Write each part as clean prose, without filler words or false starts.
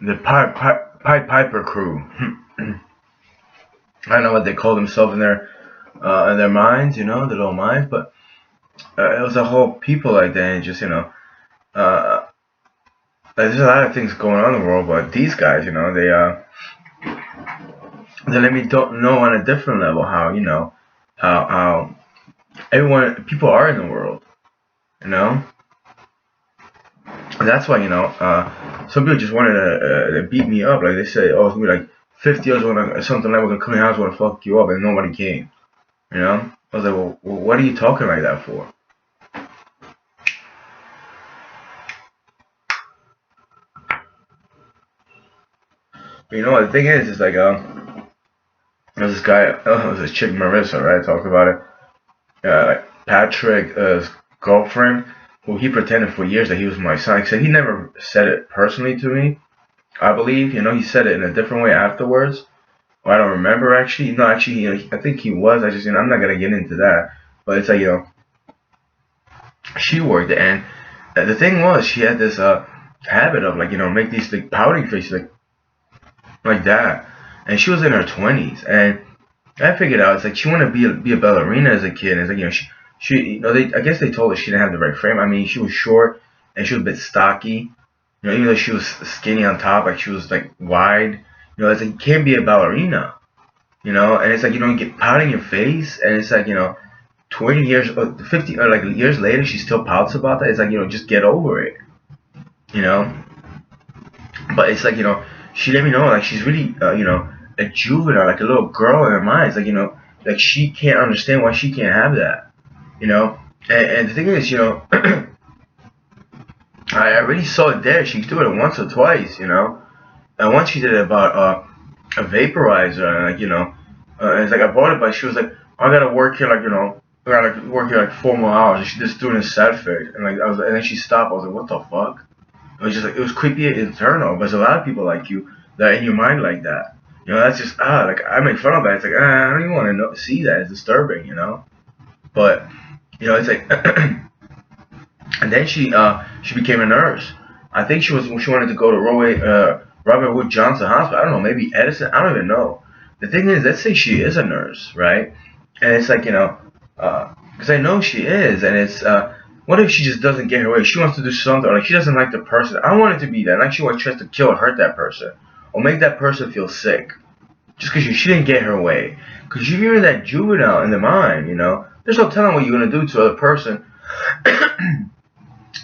the Pied Piper crew. I don't know what they call themselves in their minds, their little minds, but it was a whole people like that, and just uh, like, there's a lot of things going on in the world, but these guys, they let me know on a different level how how everyone people are in the world, you know. And that's why some people just wanted to beat me up, like they say, oh, it's gonna be like 50 years when something like we're gonna come in your house, wanna fuck you up, and nobody came, you know. I was like, well, what are you talking like that for? But the thing is like there's this guy, there's this chick Marissa, right? Talked about it. Patrick's girlfriend, who he pretended for years that he was my son. Except he never said it personally to me. I believe, he said it in a different way afterwards. Well, I don't remember actually. No, actually, I think he was. I just, I'm not gonna get into that. But it's like, she worked, and the thing was, she had this habit of like, make these like pouting faces like that, and she was in her 20s, and I figured out it's like she wanted to be a ballerina as a kid. And it's like she I guess they told her she didn't have the right frame. I mean, she was short and she was a bit stocky. Even though she was skinny on top, like she was like wide. It's like you can't be a ballerina. And it's like you get pout in your face, and it's like 20 years or 50 or like years later she still pouts about that. It's like just get over it. You know. But it's like she let me know like she's really a juvenile, like a little girl in her mind. It's like like she can't understand why she can't have that. You know. And the thing is, I already saw it there. She do it once or twice. And once she did it about a vaporizer, and like it's like I bought it, but she was like, I gotta work here, like I gotta work here like 4 more hours. And she just doing a sad face, and like and then she stopped. I was like, what the fuck? It was just like it was creepy and internal. But there's a lot of people like you that are in your mind like that. That's just like I make fun of that. It's like I don't even want to see that. It's disturbing. But it's like, and then she became a nurse. I think she wanted to go to Robert Wood Johnson Hospital. I don't know, maybe Edison. I don't even know. The thing is, let's say she is a nurse, right? And it's like because I know she is, and it's what if she just doesn't get her way? She wants to do something, or like she doesn't like the person. I want it to be that. Like she wants tries to kill or hurt that person, or make that person feel sick, just because she didn't get her way. Because you're that juvenile in the mind, There's no telling what you're gonna do to a person,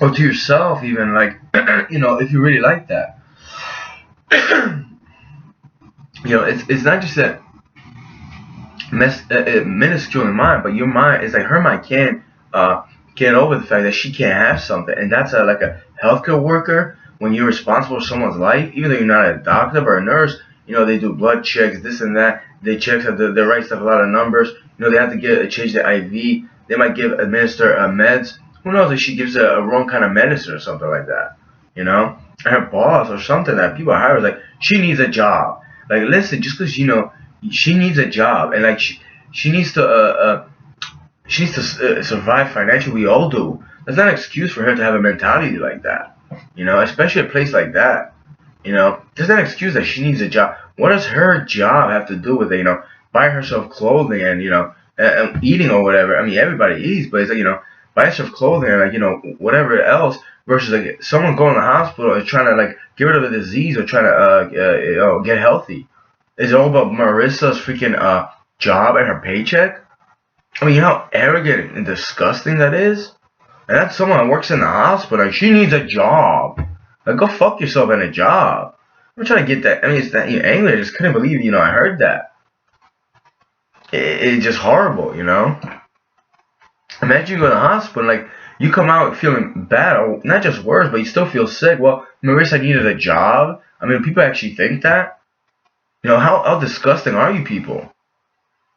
or to yourself, even like, if you really like that. It's not just that minuscule in mind, but your mind is like her mind can't get over the fact that she can't have something, and that's like a healthcare worker. When you're responsible for someone's life, even though you're not a doctor or a nurse, they do blood checks, this and that. They check the right stuff, a lot of numbers. They have to change the IV. They might administer meds. Who knows if she gives a wrong kind of medicine or something like that. And her boss or something that people hire is like she needs a job. Like listen, just because she needs a job, and like she needs to survive financially. We all do. That's not an excuse for her to have a mentality like that. Especially a place like that. There's not an excuse that she needs a job. What does her job have to do with it? Buying herself clothing and and eating or whatever. I mean, everybody eats, but it's like buy yourself clothing and like whatever else versus like someone going to the hospital and trying to like get rid of a disease or trying to get healthy. It's all about Marissa's freaking job and her paycheck. I mean, how arrogant and disgusting that is. And that's someone that works in the hospital. Like, she needs a job. Like, go fuck yourself in a job. I'm trying to get that. I mean, it's that angry. I just couldn't believe, I heard that. It's just horrible. Imagine you go to the hospital, like, you come out feeling bad, or not just worse, but you still feel sick. Well, Marissa needed a job. I mean, people actually think that. How disgusting are you people?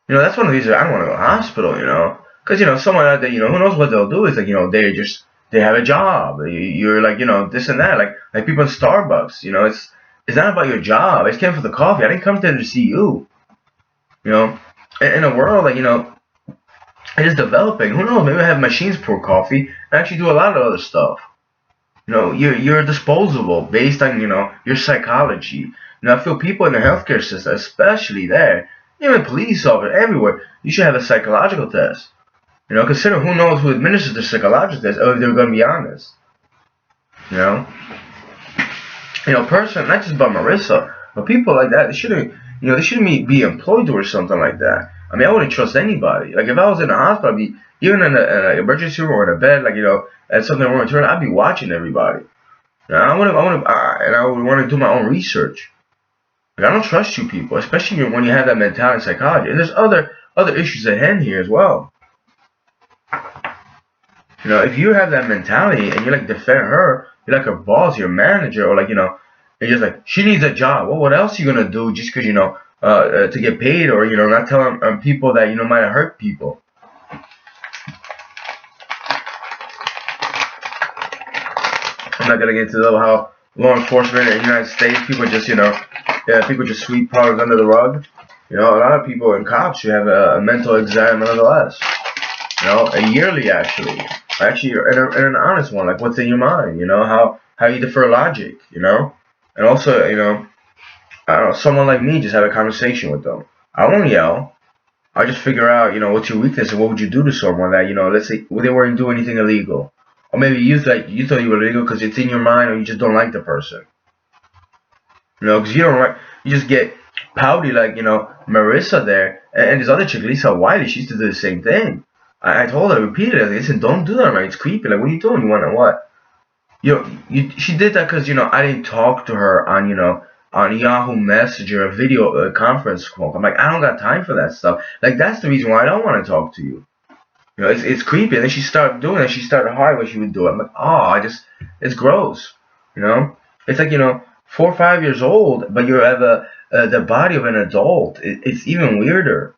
That's one of the reasons I don't want to go to the hospital. Because, someone out there, who knows what they'll do is like, they have a job. You're like, this and that. Like people in Starbucks, it's not about your job. I just came for the coffee. I didn't come there to see you. In a world like, it is developing. Who knows? Maybe I have machines pour coffee and actually do a lot of other stuff. You're disposable based on your psychology. I feel people in the healthcare system, especially there, even police officers everywhere, you should have a psychological test. Consider who knows who administers the psychological test, or if they're going to be honest. You know, person, not just about Marissa, but people like that, they shouldn't be employed or something like that. I mean, I wouldn't trust anybody. Like if I was in a hospital, I'd be even in an emergency room or in a bed, like and something wrong with her, I'd be watching everybody. And I would want to do my own research. Like I don't trust you people, especially when you have that mentality and psychology. And there's other issues at hand here as well. If you have that mentality and you like defend her, you're like her boss, your manager, or you're just like she needs a job. Well, what else are you gonna do just because to get paid, or not telling people that might hurt people. I'm not gonna get into how law enforcement in the United States, people just sweep problems under the rug. A lot of people and cops should have a mental exam nonetheless. A yearly actually, and an honest one, like what's in your mind. How you defer logic. And also, I don't know, someone like me, just have a conversation with them. I won't yell. I just figure out, what's your weakness and what would you do to someone that, let's say they weren't doing anything illegal. Or maybe you thought you were illegal because it's in your mind, or you just don't like the person. Because you just get pouty like, Marissa there, and this other chick, Lisa Wiley, she used to do the same thing. I told her repeatedly, I said, listen, don't do that, right? It's creepy. Like, what are you doing? You want to what? She did that because, I didn't talk to her on Yahoo Messenger, a video conference call. I'm like, I don't got time for that stuff. Like, that's the reason why I don't want to talk to you. It's creepy. And then she started doing it. She started hiding what she would do. I'm like, it's gross. It's like, 4 or 5 years old, but you have the body of an adult. It's even weirder.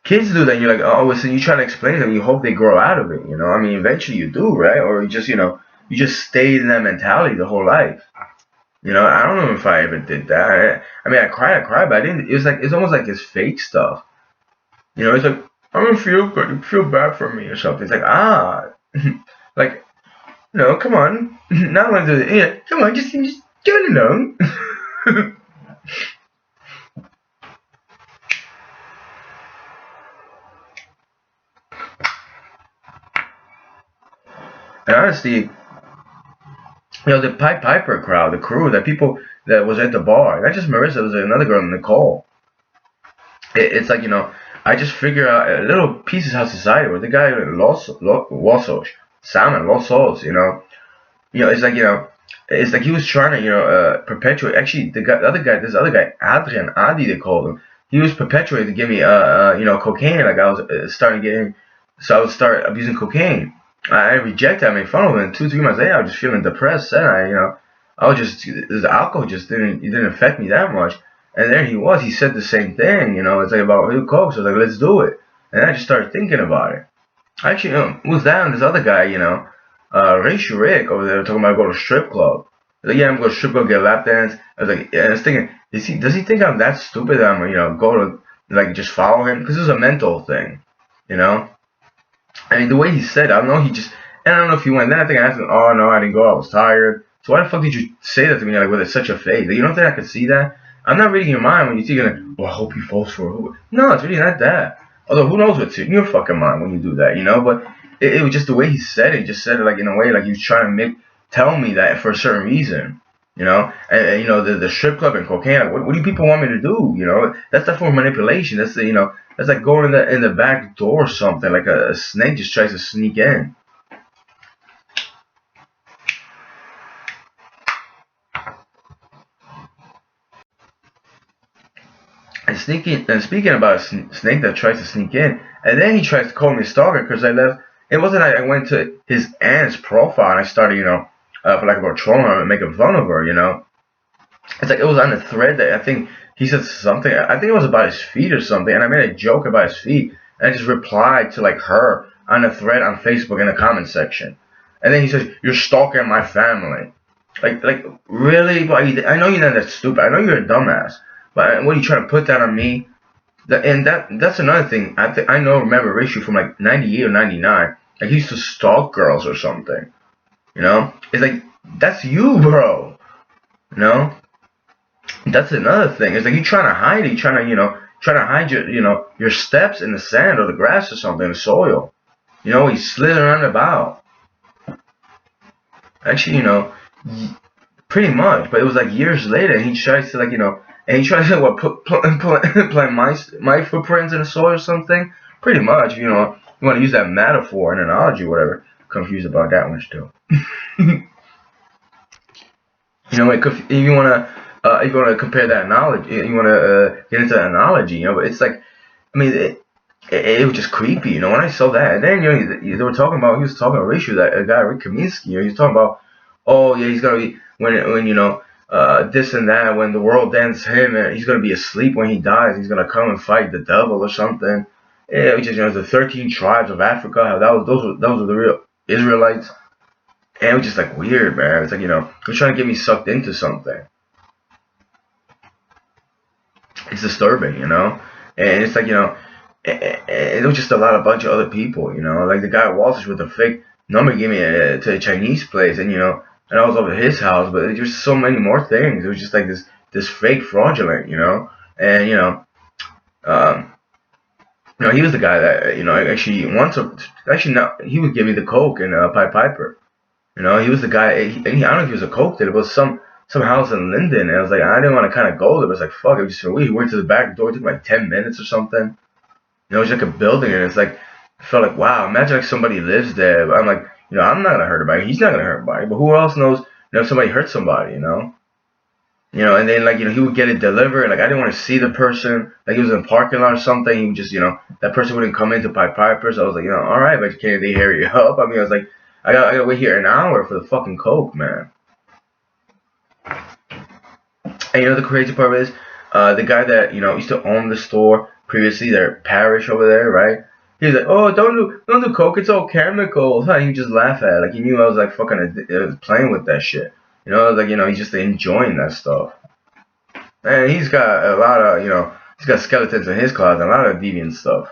Kids do that, and you're like, oh, so you try to explain to them, you hope they grow out of it, I mean, eventually you do, right? Or you just stay in that mentality the whole life. I don't know if I ever did that. I mean, I cried, but I didn't. It's almost like it's fake stuff. It's like, I'm gonna feel good, you feel bad for me or something. It's like, like, come on. Not gonna do it. Yeah, come on, just give it alone. And honestly, the Pied Piper crowd, the crew, the people that was at the bar, not just Marissa, it was another girl, Nicole. It's like, I just figure out little pieces how society works. The guy in Los Salmon, Los Souls, it's like, it's like he was trying to, perpetuate. Actually, this other guy, Adrian, Adi, they called him. He was perpetuating to give me, cocaine. Like I was starting getting, so I would start abusing cocaine. I rejected. I made fun of him. And 2, 3 months later, I was just feeling depressed. And I was just the alcohol just didn't affect me that much. And there he was. He said the same thing. It's like about who coke. So I was like, let's do it. And I just started thinking about it. Actually, was that and this other guy, Ray Shurik over there talking about go to strip club. Like, yeah, I'm going to strip club, get a lap dance. I was like, yeah, I was thinking, does he think I'm that stupid that I'm gonna, go to like just follow him? Because it was a mental thing, I mean, the way he said, I don't know, and I don't know if he went. Then I think I asked him, oh no, I didn't go, I was tired. So why the fuck did you say that to me, like with such a face? Like, you don't think I could see that? I'm not reading your mind when you see, well, I hope he falls for her. No, it's really not that. Although, who knows what's in your fucking mind when you do that, But it was just the way he said it. He just said it like in a way like he was trying to tell me that for a certain reason, And the strip club and cocaine. Like, what do people want me to do? That's that form of manipulation. That's that's like going in the back door or something. Like a snake just tries to sneak in. And speaking about a snake that tries to sneak in, and then he tries to call me a stalker because I left. It wasn't I went to his aunt's profile and I started, for like about trolling her and making fun of her, It's like it was on a thread that I think he said something. I think it was about his feet or something, and I made a joke about his feet, and I just replied to like her on a thread on Facebook in the comment section, and then he says, "You're stalking my family." Like really? But I know you're not that stupid. I know you're a dumbass. But what are you trying to put that on me? That's another thing. I remember Rishi from like 98 or 99. Like he used to stalk girls or something. You know, it's like that's you, bro. You know, that's another thing. It's like you trying to hide it. You trying to, trying to hide your, your steps in the sand or the grass or something, the soil. You know, he's slithering around about. Actually, pretty much. But it was like years later, and he tries to and he tries to what plant my footprints in the soil or something. Pretty much, you want to use that metaphor and analogy, whatever. Confused about that one still. If you wanna compare that knowledge, you wanna get into that analogy, but it's like, I mean, it was just creepy, when I saw that, and then they were talking about, he was talking about ratio, that a guy Rick Kaminsky, he was talking about, oh yeah, he's gonna be when this and that, when the world ends him, and he's gonna be asleep when he dies, he's gonna come and fight the devil or something. Yeah, which is the 13 tribes of Africa, how those were the real Israelites. And it was just like weird, man. It's like, it was trying to get me sucked into something. It's disturbing, And it's like, it was just a bunch of other people, Like the guy at Wall Street with the fake number gave me to a Chinese place, and and I was over at his house, but there's so many more things. It was just like this fake fraudulent, And um, he was the guy that actually actually no, he would give me the coke and Pied Piper. He was the guy. I don't know if he was a coke dealer, but some house in Linden. And I was like, I didn't want to kind of go there. But it was like, fuck, it was just so weird. He went to the back door. It took like 10 minutes or something. It was like a building, and it's like, I felt like, wow, imagine like somebody lives there. But I'm like, I'm not gonna hurt anybody. He's not gonna hurt anybody. But who else knows? If somebody hurt somebody, and then like he would get it delivered. Like I didn't want to see the person. Like he was in a parking lot or something. He would just that person wouldn't come into Pied Piper. So I was like, all right, but can't they hurry up? I mean, I was like, I gotta wait here an hour for the fucking coke, man. And the crazy part is, the guy that used to own the store previously, their parish over there, right? He's like, oh, don't do coke, it's all chemicals. Huh? He just laugh at it. Like he knew I was like fucking playing with that shit. I was like, he's just enjoying that stuff. And he's got a lot of, he's got skeletons in his closet, a lot of deviant stuff.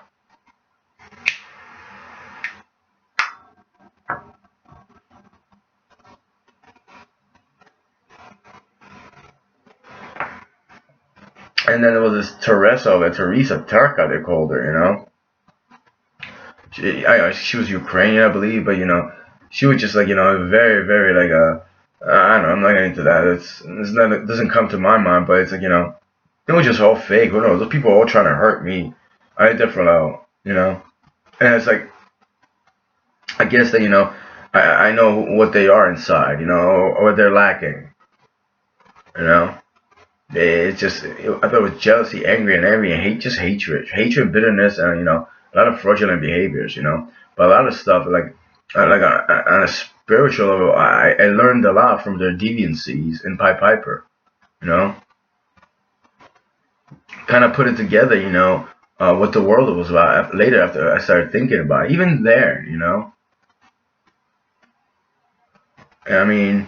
And then there was this Teresa Turka, they called her, She was Ukrainian, I believe, but she was just like very, very like I don't know, I'm not getting into that. It doesn't come to my mind, but it's like it was just all fake. Who knows? Those people are all trying to hurt me. I definitely know, and it's like I guess that I know what they are inside, or what they're lacking, you know. It's just I thought it was jealousy, angry, and hatred, bitterness, and a lot of fraudulent behaviors, But a lot of stuff like on a spiritual level, I learned a lot from their deviancies in Pied Piper, you know. Kind of put it together, what the world was about later after I started thinking about it. Even there, I mean,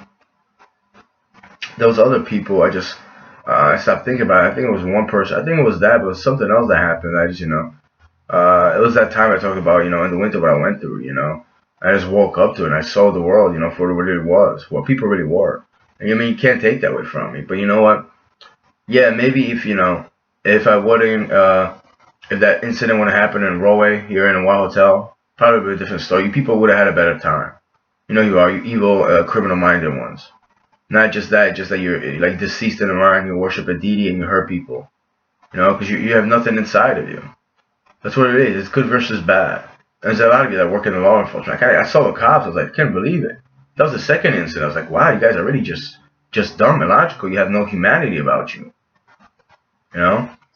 those other people, I stopped thinking about it. I think it was one person. I think it was that, but it was something else that happened. I just, it was that time I talked about, in the winter what I went through, I just woke up to it and I saw the world, for what it was, what people really were. And I mean, you can't take that away from me. But you know what? Yeah, maybe if I wouldn't, if that incident would have happened in Roe here in a Wild Hotel, probably a different story. You people would have had a better time. You are, you evil, criminal-minded ones. Not just that, just that you're like deceased in the mind, you worship a deity and you hurt people. Because you have nothing inside of you. That's what it is. It's good versus bad. And there's a lot of you that work in the law enforcement. I saw the cops. I was like, I can't believe it. That was the second incident. I was like, wow, you guys are really just dumb and logical. You have no humanity about you.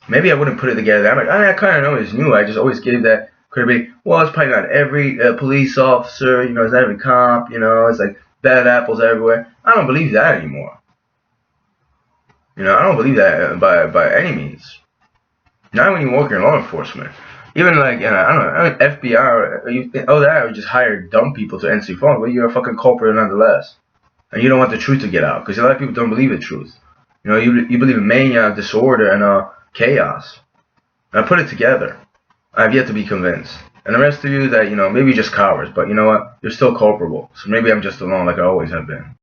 Maybe I wouldn't put it together. I'm like, I kind of know it's new. I just always gave that credibility. Well, it's probably not every police officer. It's not every cop. It's like bad apples everywhere. I don't believe that anymore. I don't believe that by any means. Not when you work in law enforcement. Even like, I don't know, FBI, or just hire dumb people to answer your phone. Well, you're a fucking culprit nonetheless. And you don't want the truth to get out. Because a lot of people don't believe the truth. You believe in mania, disorder, and chaos. And I put it together. I have yet to be convinced. And the rest of you that, maybe you're just cowards, but you know what? You're still culpable. So maybe I'm just alone like I always have been.